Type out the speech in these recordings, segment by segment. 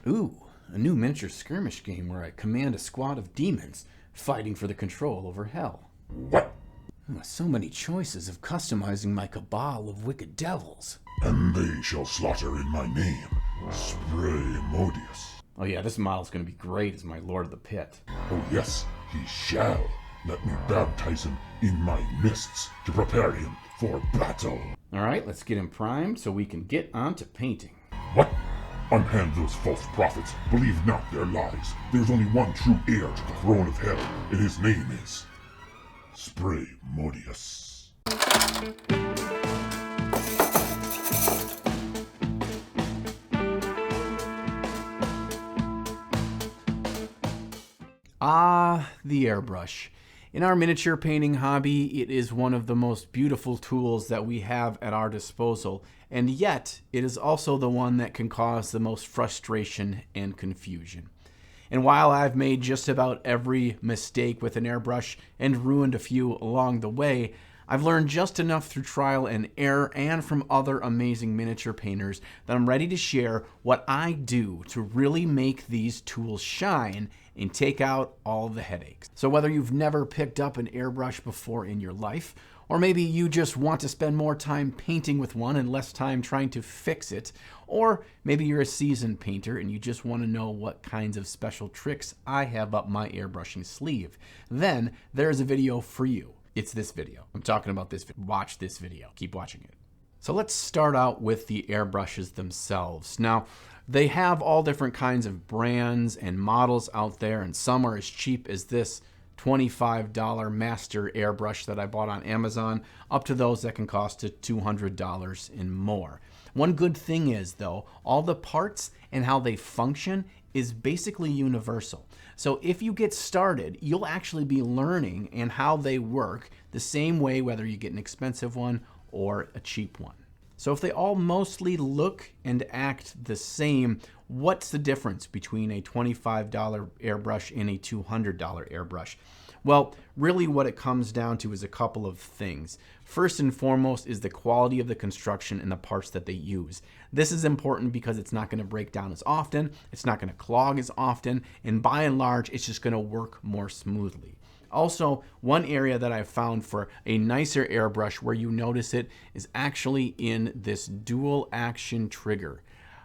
Ooh, a new miniature skirmish game where I command a squad of demons fighting for the control over hell. What? So many choices of customizing my cabal of wicked devils. And they shall slaughter in my name, Spraymodius. Oh yeah, this model's gonna be great as my Lord of the Pit. Oh yes, he shall. Let me baptize him in my mists to prepare him for battle. Alright, let's get him primed so we can get on to painting. What? Unhand those false prophets. Believe not their lies. There is only one true heir to the throne of hell, and his name is Spraymodius. Ah, the airbrush. In our miniature painting hobby, it is one of the most beautiful tools that we have at our disposal, and yet it is also the one that can cause the most frustration and confusion. And while I've made just about every mistake with an airbrush and ruined a few along the way, I've learned just enough through trial and error and from other amazing miniature painters that I'm ready to share what I do to really make these tools shine and take out all the headaches. So whether you've never picked up an airbrush before in your life, or maybe you just want to spend more time painting with one and less time trying to fix it, or maybe you're a seasoned painter and you just want to know what kinds of special tricks I have up my airbrushing sleeve, then there's a video for you. It's this video. I'm talking about this. Watch this video. Keep watching it. So let's start out with the airbrushes themselves. Now, they have all different kinds of brands and models out there, and some are as cheap as this $25 master airbrush that I bought on Amazon, up to those that can cost $200 and more. One good thing is, though, all the parts and how they function is basically universal. So if you get started, you'll actually be learning and how they work the same way whether you get an expensive one or a cheap one. So if they all mostly look and act the same, what's the difference between a $25 airbrush and a $200 airbrush? Well, really what it comes down to is a couple of things. First and foremost is the quality of the construction and the parts that they use. This is important because it's not going to break down as often, it's not going to clog as often, and by and large, it's just going to work more smoothly. Also, one area that I've found for a nicer airbrush where you notice it is actually in this dual action trigger.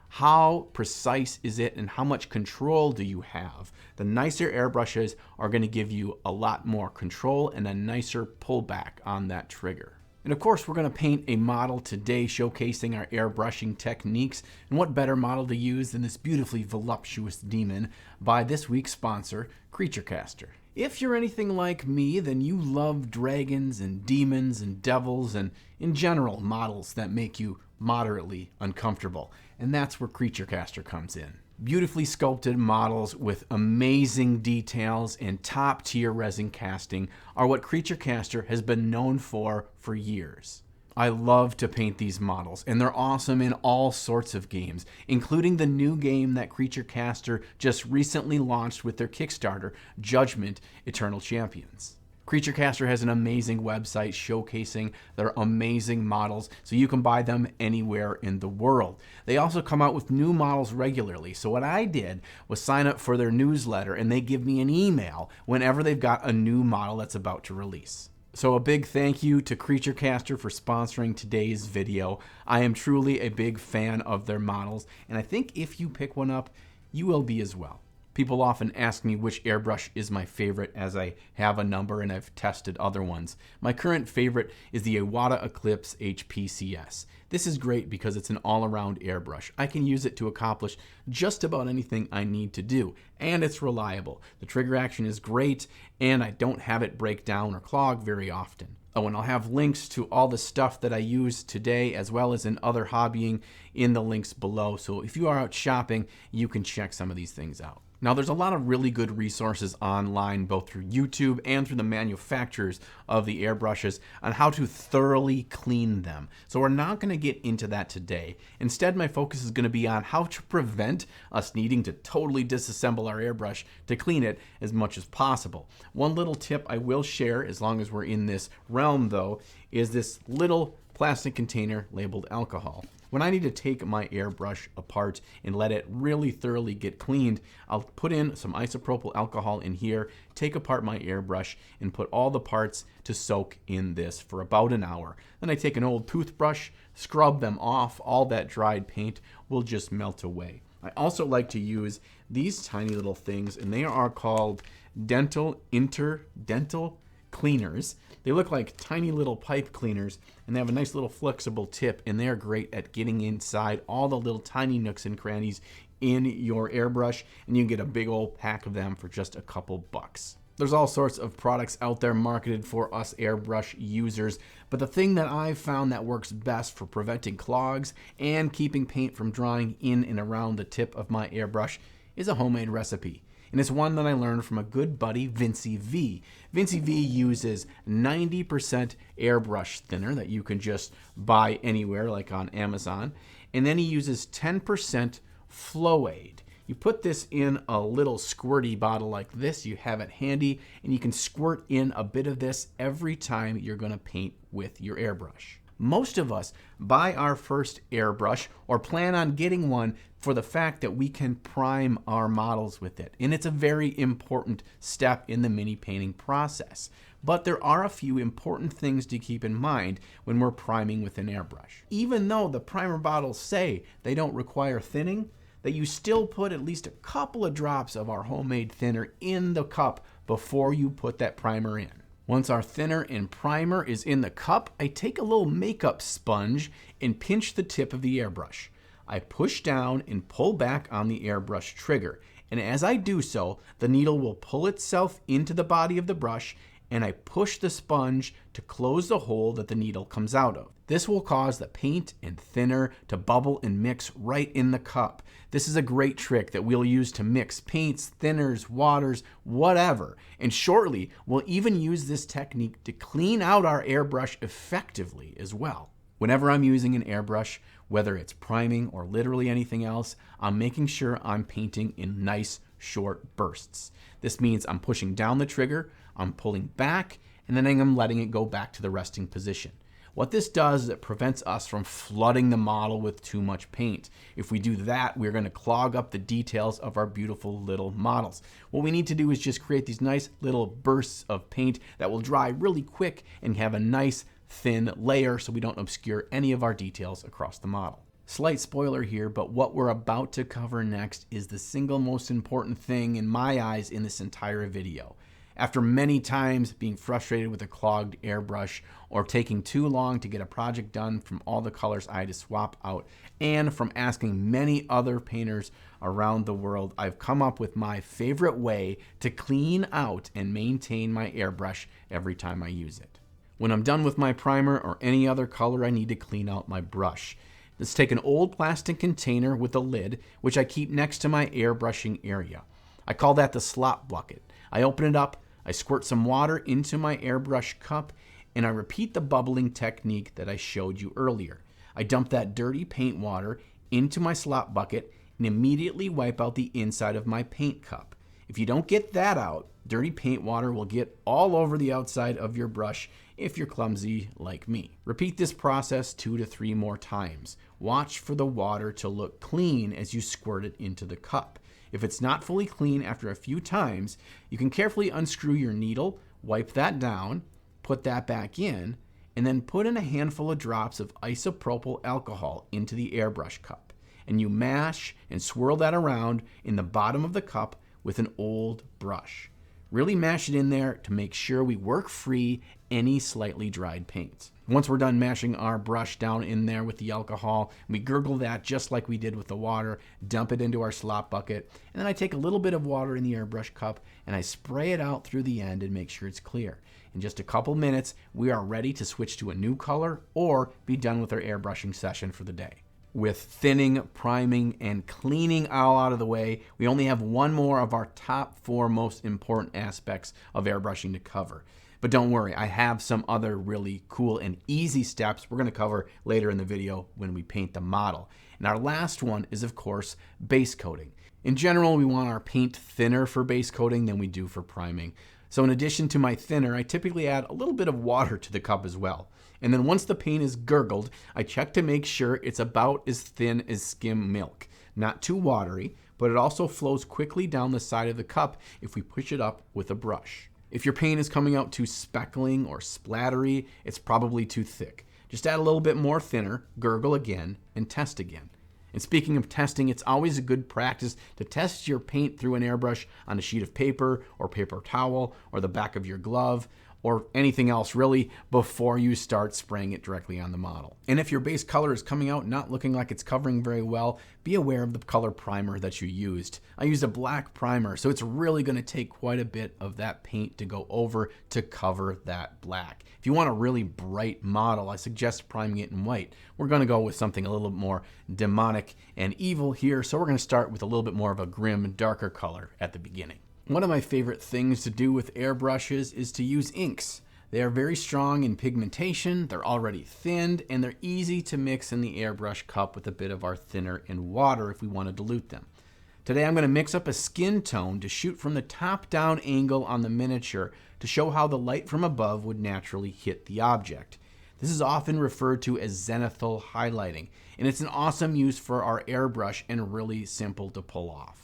How precise is it and how much control do you have? The nicer airbrushes are going to give you a lot more control and a nicer pullback on that trigger. And of course, we're going to paint a model today showcasing our airbrushing techniques, and what better model to use than this beautifully voluptuous demon by this week's sponsor, CreatureCaster. If you're anything like me, then you love dragons and demons and devils and, in general, models that make you moderately uncomfortable. And that's where CreatureCaster comes in. Beautifully sculpted models with amazing details and top-tier resin casting are what CreatureCaster has been known for years. I love to paint these models, and they're awesome in all sorts of games, including the new game that CreatureCaster just recently launched with their Kickstarter, Judgment: Eternal Champions. CreatureCaster has an amazing website showcasing their amazing models, so you can buy them anywhere in the world. They also come out with new models regularly, so what I did was sign up for their newsletter, and they give me an email whenever they've got a new model that's about to release. So a big thank you to CreatureCaster for sponsoring today's video. I am truly a big fan of their models, and I think if you pick one up, you will be as well. People often ask me which airbrush is my favorite, as I have a number and I've tested other ones. My current favorite is the Iwata Eclipse HPCS. This is great because it's an all-around airbrush. I can use it to accomplish just about anything I need to do, and it's reliable. The trigger action is great, and I don't have it break down or clog very often. Oh, and I'll have links to all the stuff that I use today as well as in other hobbying in the links below. So if you are out shopping, you can check some of these things out. Now, there's a lot of really good resources online, both through YouTube and through the manufacturers of the airbrushes, on how to thoroughly clean them. So we're not going to get into that today. Instead, my focus is going to be on how to prevent us needing to totally disassemble our airbrush to clean it as much as possible. One little tip I will share, as long as we're in this realm though, is this little plastic container labeled alcohol. When I need to take my airbrush apart and let it really thoroughly get cleaned, I'll put in some isopropyl alcohol in here, take apart my airbrush, and put all the parts to soak in this for about an hour. Then I take an old toothbrush, scrub them off. All that dried paint will just melt away. I also like to use these tiny little things, and they are called Interdental Cleaners. They look like tiny little pipe cleaners, and they have a nice little flexible tip, and they're great at getting inside all the little tiny nooks and crannies in your airbrush, and you can get a big old pack of them for just a couple bucks. There's all sorts of products out there marketed for us airbrush users, but the thing that I've found that works best for preventing clogs and keeping paint from drying in and around the tip of my airbrush is a homemade recipe. And it's one that I learned from a good buddy, Vincey V. Vincey V uses 90% airbrush thinner that you can just buy anywhere, like on Amazon. And then he uses 10% Flow Aid. You put this in a little squirty bottle like this, you have it handy, and you can squirt in a bit of this every time you're going to paint with your airbrush. Most of us buy our first airbrush or plan on getting one for the fact that we can prime our models with it. And it's a very important step in the mini painting process. But there are a few important things to keep in mind when we're priming with an airbrush. Even though the primer bottles say they don't require thinning, that you still put at least a couple of drops of our homemade thinner in the cup before you put that primer in. Once our thinner and primer is in the cup, I take a little makeup sponge and pinch the tip of the airbrush. I push down and pull back on the airbrush trigger, and as I do so, the needle will pull itself into the body of the brush, and I push the sponge to close the hole that the needle comes out of. This will cause the paint and thinner to bubble and mix right in the cup. This is a great trick that we'll use to mix paints, thinners, waters, whatever. And shortly, we'll even use this technique to clean out our airbrush effectively as well. Whenever I'm using an airbrush, whether it's priming or literally anything else, I'm making sure I'm painting in nice, short bursts. This means I'm pushing down the trigger, I'm pulling back, and then I'm letting it go back to the resting position. What this does is it prevents us from flooding the model with too much paint. If we do that, we're going to clog up the details of our beautiful little models. What we need to do is just create these nice little bursts of paint that will dry really quick and have a nice thin layer so we don't obscure any of our details across the model. Slight spoiler here, but what we're about to cover next is the single most important thing in my eyes in this entire video. After many times being frustrated with a clogged airbrush or taking too long to get a project done from all the colors I had to swap out, and from asking many other painters around the world, I've come up with my favorite way to clean out and maintain my airbrush every time I use it. When I'm done with my primer or any other color, I need to clean out my brush. Let's take an old plastic container with a lid, which I keep next to my airbrushing area. I call that the slop bucket. I open it up, I squirt some water into my airbrush cup, and I repeat the bubbling technique that I showed you earlier. I dump that dirty paint water into my slop bucket and immediately wipe out the inside of my paint cup. If you don't get that out, dirty paint water will get all over the outside of your brush if you're clumsy like me. Repeat this process 2 to 3 more times. Watch for the water to look clean as you squirt it into the cup. If it's not fully clean after a few times, you can carefully unscrew your needle, wipe that down, put that back in, and then put in a handful of drops of isopropyl alcohol into the airbrush cup. And you mash and swirl that around in the bottom of the cup with an old brush. Really mash it in there to make sure we work free any slightly dried paint. Once we're done mashing our brush down in there with the alcohol, we gurgle that just like we did with the water, dump it into our slop bucket, and then I take a little bit of water in the airbrush cup and I spray it out through the end and make sure it's clear. In just a couple minutes, we are ready to switch to a new color or be done with our airbrushing session for the day. With thinning, priming, and cleaning all out of the way, we only have one more of our top 4 most important aspects of airbrushing to cover. But don't worry, I have some other really cool and easy steps we're going to cover later in the video when we paint the model. And our last one is, of course, base coating. In general, we want our paint thinner for base coating than we do for priming. So in addition to my thinner, I typically add a little bit of water to the cup as well. And then once the paint is gurgled, I check to make sure it's about as thin as skim milk. Not too watery, but it also flows quickly down the side of the cup if we push it up with a brush. If your paint is coming out too speckling or splattery, it's probably too thick. Just add a little bit more thinner, gurgle again, and test again. And speaking of testing, it's always a good practice to test your paint through an airbrush on a sheet of paper or paper towel or the back of your glove or anything else really before you start spraying it directly on the model. And if your base color is coming out not looking like it's covering very well, be aware of the color primer that you used. I used a black primer, so it's really going to take quite a bit of that paint to go over to cover that black. If you want a really bright model, I suggest priming it in white. We're going to go with something a little more demonic and evil here, so we're going to start with a little bit more of a grim, darker color at the beginning. One of my favorite things to do with airbrushes is to use inks. They are very strong in pigmentation, they're already thinned, and they're easy to mix in the airbrush cup with a bit of our thinner and water if we want to dilute them. Today I'm going to mix up a skin tone to shoot from the top-down angle on the miniature to show how the light from above would naturally hit the object. This is often referred to as zenithal highlighting, and it's an awesome use for our airbrush and really simple to pull off.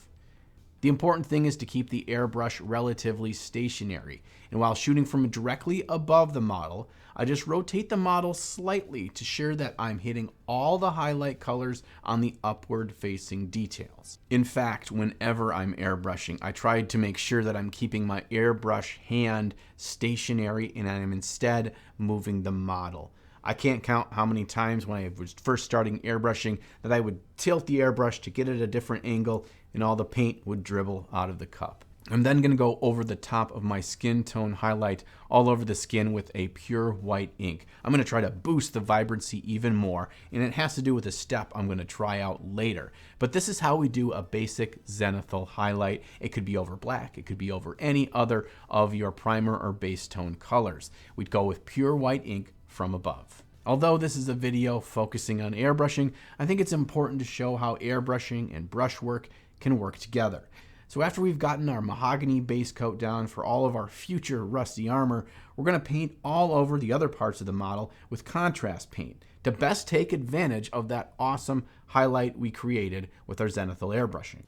The important thing is to keep the airbrush relatively stationary, and while shooting from directly above the model, I just rotate the model slightly to ensure that I'm hitting all the highlight colors on the upward facing details. In fact, whenever I'm airbrushing, I try to make sure that I'm keeping my airbrush hand stationary and I'm instead moving the model. I can't count how many times when I was first starting airbrushing that I would tilt the airbrush to get it at a different angle and all the paint would dribble out of the cup. I'm then going to go over the top of my skin tone highlight all over the skin with a pure white ink. I'm going to try to boost the vibrancy even more, and it has to do with a step I'm going to try out later. But this is how we do a basic zenithal highlight. It could be over black, it could be over any other of your primer or base tone colors. We'd go with pure white ink from above. Although this is a video focusing on airbrushing, I think it's important to show how airbrushing and brushwork can work together. So after we've gotten our mahogany base coat down for all of our future rusty armor, we're going to paint all over the other parts of the model with contrast paint to best take advantage of that awesome highlight we created with our zenithal airbrushing.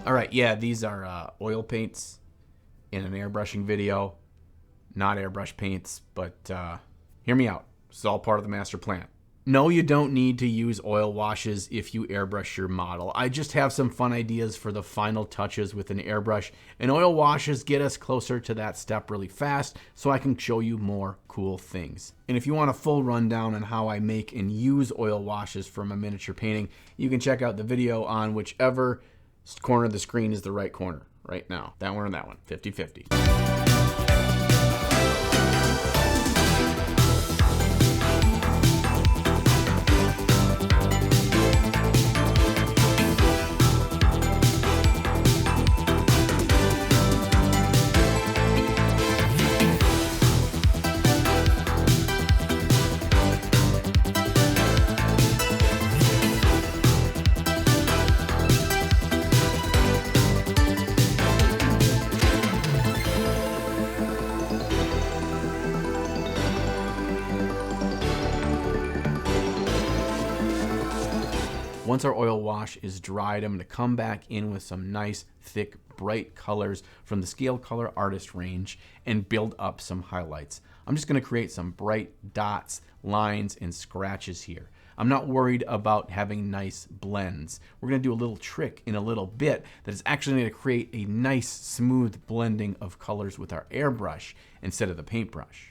Alright, yeah, these are oil paints in an airbrushing video. Not airbrush paints, but hear me out. It's all part of the master plan. No, you don't need to use oil washes if you airbrush your model. I just have some fun ideas for the final touches with an airbrush, and oil washes get us closer to that step really fast so I can show you more cool things. And if you want a full rundown on how I make and use oil washes for my miniature painting, you can check out the video on whichever corner of the screen is the right corner right now. That one or that one, 50-50. Once our oil wash is dried, I'm going to come back in with some nice, thick, bright colors from the Scale Color Artist range and build up some highlights. I'm just going to create some bright dots, lines, and scratches here. I'm not worried about having nice blends. We're going to do a little trick in a little bit that is actually going to create a nice smooth blending of colors with our airbrush instead of the paintbrush.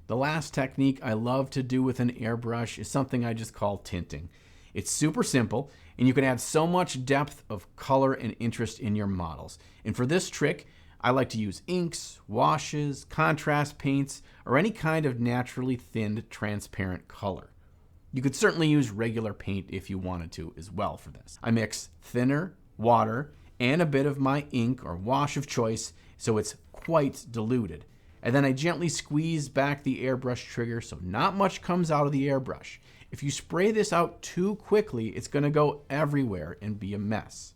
The last technique I love to do with an airbrush is something I just call tinting. It's super simple, and you can add so much depth of color and interest in your models. And for this trick, I like to use inks, washes, contrast paints, or any kind of naturally thinned transparent color. You could certainly use regular paint if you wanted to as well for this. I mix thinner, water, and a bit of my ink or wash of choice so it's quite diluted. And then I gently squeeze back the airbrush trigger so not much comes out of the airbrush. If you spray this out too quickly, it's going to go everywhere and be a mess.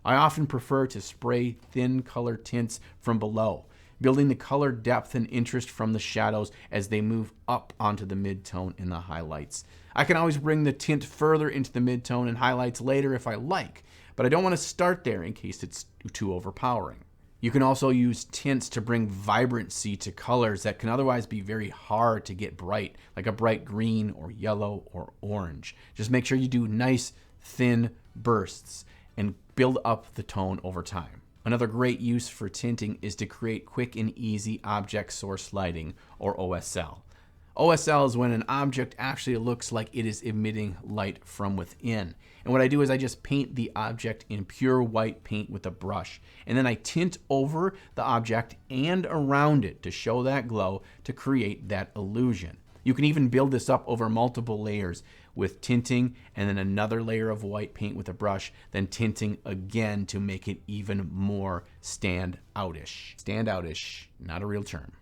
I often prefer to spray thin color tints from below, building the color depth and interest from the shadows as they move up onto the midtone and the highlights. I can always bring the tint further into the midtone and highlights later if I like, but I don't want to start there in case it's too overpowering. You can also use tints to bring vibrancy to colors that can otherwise be very hard to get bright, like a bright green or yellow or orange. Just make sure you do nice, thin bursts and build up the tone over time. Another great use for tinting is to create quick and easy object source lighting, or OSL. OSL is when an object actually looks like it is emitting light from within. And what I do is I just paint the object in pure white paint with a brush. And then I tint over the object and around it to show that glow to create that illusion. You can even build this up over multiple layers with tinting and then another layer of white paint with a brush, then tinting again to make it even more stand-outish. Stand-outish, not a real term.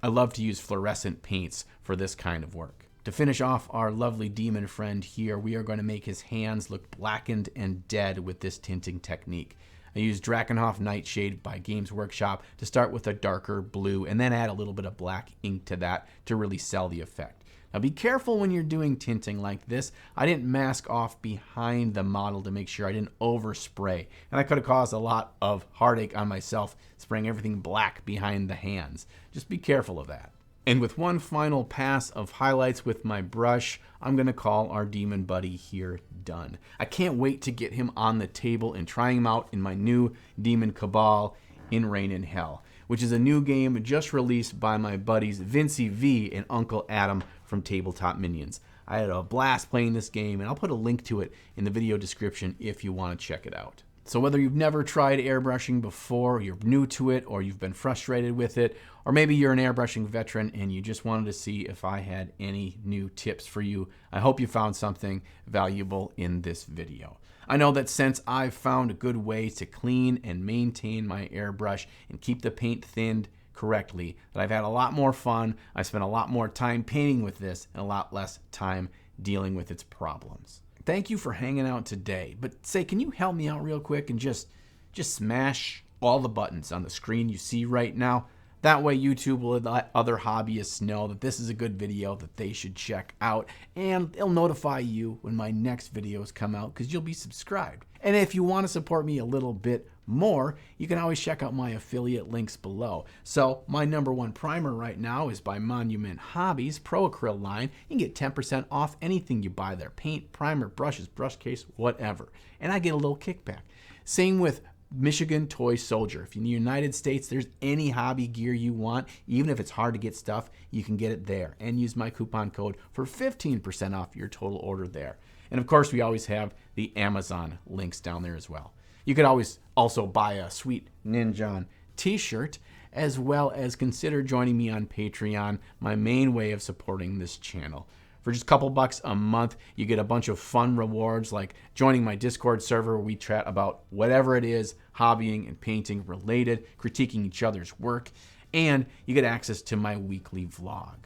I love to use fluorescent paints for this kind of work. To finish off our lovely demon friend here, we are going to make his hands look blackened and dead with this tinting technique. I used Drakenhof Nightshade by Games Workshop to start with a darker blue and then add a little bit of black ink to that to really sell the effect. Now be careful when you're doing tinting like this. I didn't mask off behind the model to make sure I didn't overspray, and I could have caused a lot of heartache on myself spraying everything black behind the hands. Just be careful of that. And with one final pass of highlights with my brush, I'm going to call our demon buddy here done. I can't wait to get him on the table and try him out in my new Demon Cabal in Rain in Hell, which is a new game just released by my buddies Vincey V and Uncle Adam from Tabletop Minions. I had a blast playing this game, and I'll put a link to it in the video description if you want to check it out. So whether you've never tried airbrushing before, you're new to it, or you've been frustrated with it, or maybe you're an airbrushing veteran and you just wanted to see if I had any new tips for you, I hope you found something valuable in this video. I know that since I've found a good way to clean and maintain my airbrush and keep the paint thinned correctly, that I've had a lot more fun, I spent a lot more time painting with this, and a lot less time dealing with its problems. Thank you for hanging out today, but say, can you help me out real quick and just smash all the buttons on the screen you see right now? That way YouTube will let other hobbyists know that this is a good video that they should check out, and it'll notify you when my next videos come out because you'll be subscribed. And if you want to support me a little bit more, you can always check out my affiliate links below. So my #1 primer right now is by Monument Hobbies Pro Acryl line. You can get 10% off anything you buy there: paint, primer, brushes, brush case, whatever. And I get a little kickback. Same with Michigan Toy Soldier. If you're in the United States, there's any hobby gear you want, even if it's hard to get stuff, you can get it there. And use my coupon code for 15% off your total order there. And of course, we always have the Amazon links down there as well. You could always also buy a sweet Ninja t-shirt, as well as consider joining me on Patreon, my main way of supporting this channel. For just a couple bucks a month, you get a bunch of fun rewards like joining my Discord server where we chat about whatever it is, hobbying and painting related, critiquing each other's work, and you get access to my weekly vlog.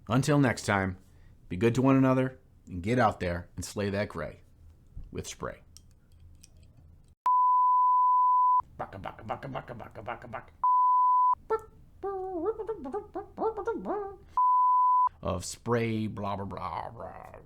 Until next time, be good to one another and get out there and slay that gray with spray. Baka, baka, baka, baka, baka, baka, baka. Of spray, blah, blah, blah, blah.